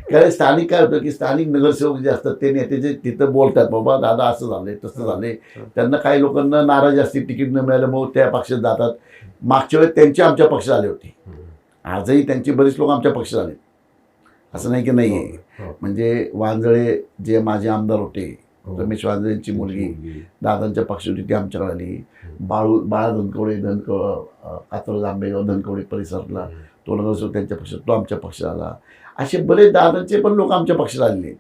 कारण स्थानिक काय होतं की स्थानिक नगरसेवक जे असतात ते नेते तिथं बोलतात बाबा दादा असं झालंय तसं झालंय. त्यांना काही लोकांना नाराजी असते तिकीट न मिळाल्यामुळे त्या पक्षात जातात. मागच्या वेळेस त्यांचे आमच्या पक्षात आले होते. आजही त्यांचे बरेच लोक आमच्या पक्षात आले. असं नाही की नाही आहे. म्हणजे वांजळे जे माझे आमदार होते, रमेश वांजळेंची मुलगी दादांच्या पक्षात होती ती आमच्याकडे आली. बाळा धनकवडे कात्रज आंबेगाव धनकवडे परिसरातला तो नगरसेवक त्यांच्या पक्षात, तो आमच्या पक्षात आला. असे बरेच दादांचे पण लोक आमच्या पक्षात आलेले,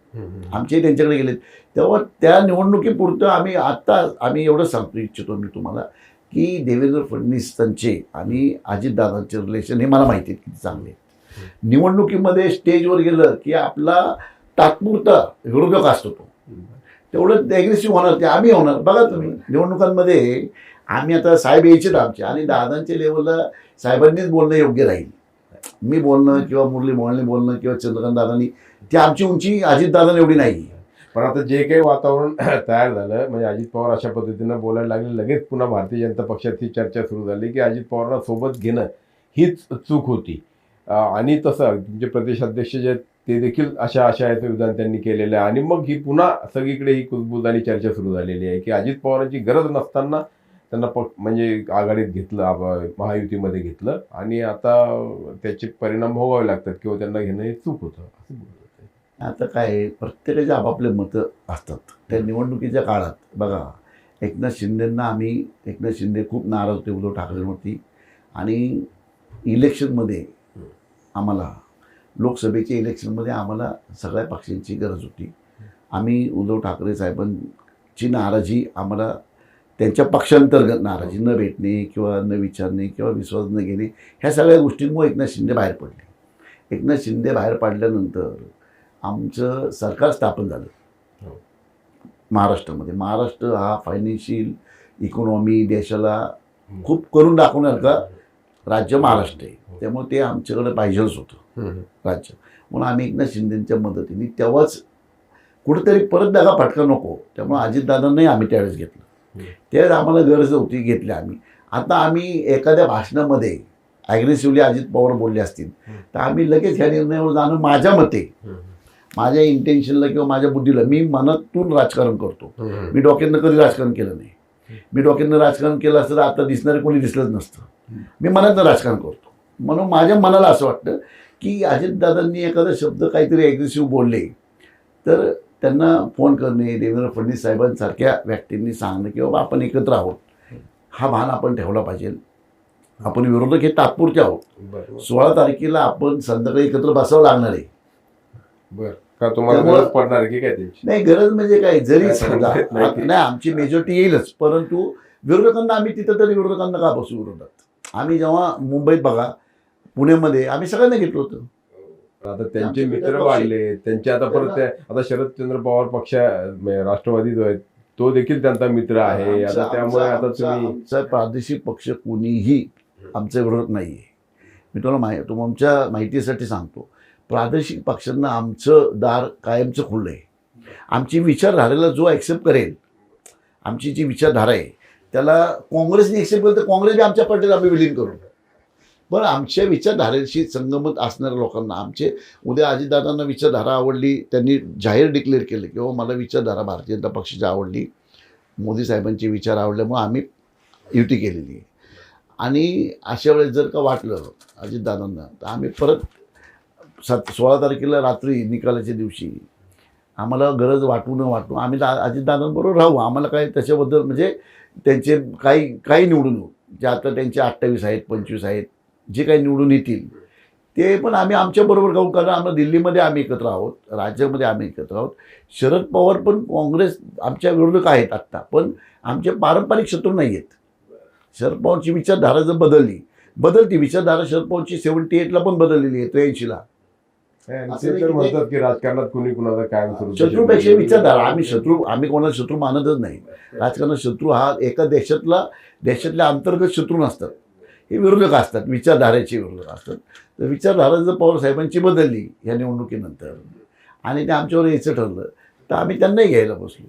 आमचेही त्यांच्याकडे गेलेत. तेव्हा त्या निवडणुकीपुरतं आम्ही एवढं सांगतो इच्छितो मी तुम्हाला की देवेंद्र फडणवीसांचे आणि अजितदादांचे रिलेशन हे मला माहिती आहे किती चांगले. निवडणुकीमध्ये स्टेजवर गेलं की आपला तात्पुरता विरोधक असतो तो, तेवढं ॲग्रेसिव्ह होणार ते आम्ही होणार. बघा तुम्ही निवडणुकांमध्ये आम्ही आता साहेब यायचेच आमचे आणि दादांच्या लेवलला साहेबांनीच बोलणं योग्य राहील. मी बोलणं किंवा मुरली मोहनने बोलणं किंवा चंद्रकांत दादांनी ती आमची उंची अजितदादांना एवढी नाही. पण आता जे काही वातावरण तयार झालं म्हणजे अजित पवार अशा पद्धतीनं बोलायला लागले, लगेच पुन्हा भारतीय जनता पक्षाची चर्चा सुरू झाली की अजित पवारांना सोबत घेणं हीच चूक होती. आणि तसं तुमचे प्रदेशाध्यक्ष जे ते देखील अशा याचं विधान त्यांनी केलेलं आहे. आणि मग ही पुन्हा सगळीकडे ही कुजबूज आणि चर्चा सुरू झालेली आहे की अजित पवारांची गरज नसताना त्यांना म्हणजे आघाडीत घेतलं, महायुतीमध्ये घेतलं आणि आता त्याचे परिणाम भोगावे लागतात किंवा त्यांना घेणं हे चूक होतं असं बोलत. आता काय प्रत्येकाचे आपापले मतं असतात. त्या निवडणुकीच्या काळात बघा एकनाथ शिंदे खूप नाराज होते उद्धव ठाकरेंवरती आणि इलेक्शनमध्ये आम्हाला लोकसभेच्या इलेक्शनमध्ये आम्हाला सगळ्या पक्षांची गरज होती. आम्ही उद्धव ठाकरे साहेबांची नाराजी आम्हाला त्यांच्या पक्षांतर्गत नाराजी न भेटणे किंवा न विचारणे किंवा विश्वास न घेणे ह्या सगळ्या गोष्टींमुळे एकनाथ शिंदे बाहेर पडले. एकनाथ शिंदे बाहेर पडल्यानंतर आमचं सरकार स्थापन झालं महाराष्ट्रामध्ये. महाराष्ट्र हा फायनान्शियल इकॉनॉमी देशाला खूप करून दाखवण्यासारखा राज्य महाराष्ट्र आहे. त्यामुळे ते आमच्याकडे पाहिजेच होतं राज्य. म्हणून आम्ही एकनाथ शिंदेच्या मदतीने तेव्हाच कुठेतरी परत दागा फटका नको, त्यामुळे अजितदादांनाही आम्ही त्यावेळेस घेतलं. त्यावेळेस आम्हाला गरज होती, घेतली आम्ही. आता आम्ही एखाद्या भाषणामध्ये ॲग्रेसिव्हली अजित पवार बोलले असतील तर आम्ही लगेच ह्या निर्णयावर जाणं माझ्या मते, माझ्या इंटेन्शनला किंवा माझ्या बुद्धीला, मी मनातून राजकारण करतो. मी डोक्यानं कधी राजकारण केलं नाही. मी डोक्यानं राजकारण केलं असतं तर आता दिसणारे कोणी दिसलंच नसतं. मी मनातनं राजकारण करतो. म्हणून माझ्या मनाला असं वाटतं की अजितदादांनी एखादा शब्द काहीतरी ॲग्रेसिव्ह बोलले तर त्यांना फोन करणे, देवेंद्र फडणवीस साहेबांसारख्या व्यक्तींनी सांगणं की बाबा आपण एकत्र आहोत, हा भान आपण ठेवला पाहिजे. आपण विरोधक हे तात्पुरते आहोत. 16 तारखेला आपण संध्याकाळी एकत्र बसावं लागणार आहे. बरं, का तुम्हाला गरज पडणार की काय त्याची? नाही, गरज म्हणजे काय, जरी समजा नाही आमची मेजॉरिटी येईलच, परंतु विरोधकांना आम्ही तिथं तरी विरोधकांना का बसू विरोधात. आम्ही जेव्हा मुंबईत बघा, पुण्यामध्ये आम्ही सगळ्यांना घेतलं होतं. आता त्यांचे मित्र वाढले, त्यांचे आता परत आता शरदचंद्र पवार पक्ष राष्ट्रवादी जो आहे तो देखील त्यांचा मित्र आहे. आता त्यामुळे आता तुम्ही आमचा प्रादेशिक पक्ष कोणीही आमचा विरोधक नाही आहे. मी तुमच्या माहितीसाठी सांगतो, प्रादेशिक पक्षांना आमचं दार कायमचं खुलं आहे. आमची विचारधारेला जो ॲक्सेप्ट करेल, आमची जी विचारधारा आहे त्याला काँग्रेसने ॲक्सेप्ट केलं तर काँग्रेस बी आमच्या पार्टीत आम्ही विलीन करू. पण आमच्या विचारधारेशी संगमत असणाऱ्या लोकांना, आमचे उद्या अजितदादांना विचारधारा आवडली, त्यांनी जाहीर डिक्लेअर केलं किंवा मला विचारधारा भारतीय जनता पक्षाची आवडली, मोदी साहेबांचे विचार आवडल्यामुळे आम्ही युती केलेली आहे. आणि अशा वेळेस जर का वाटलं अजितदादांना तर आम्ही परत 16 तारखेला रात्री निकालाच्या दिवशी आम्हाला गरज वाटू न वाटू आम्ही अजितदादांबरोबर राहू. आम्हाला काय त्याच्याबद्दल म्हणजे त्यांचे काही निवडून येऊ, जे आता त्यांचे 28 आहेत 25 आहेत जे काही निवडून येतील ते पण आम्ही आमच्याबरोबर गाऊ. कारण आम्हाला दिल्लीमध्ये आम्ही एकत्र आहोत, राज्यामध्ये आम्ही एकत्र आहोत. शरद पवार पण काँग्रेस आमच्या विरोधक आहेत आत्ता, पण आमचे पारंपरिक शत्रू नाही आहेत. शरद पवारची विचारधारा जर बदलती विचारधारा शरद पवारची 78ला पण बदललेली आहे, 83ला. म्हणतात की राजकारणात कुणी कुणाला कायम शत्रूपेक्षा विचारधारा, आम्ही कोणाला शत्रू मानतच नाही. राजकारणात शत्रू हा एका देशातल्या अंतर्गत शत्रू नसतात, हे विरोधक असतात, विचारधारेचे विरोधक असतात. तर विचारधारा जर पवार साहेबांची बदलली ह्या निवडणुकीनंतर आणि ते आमच्यावर यायचं ठरलं तर आम्ही त्यांनाही घ्यायला बसलो.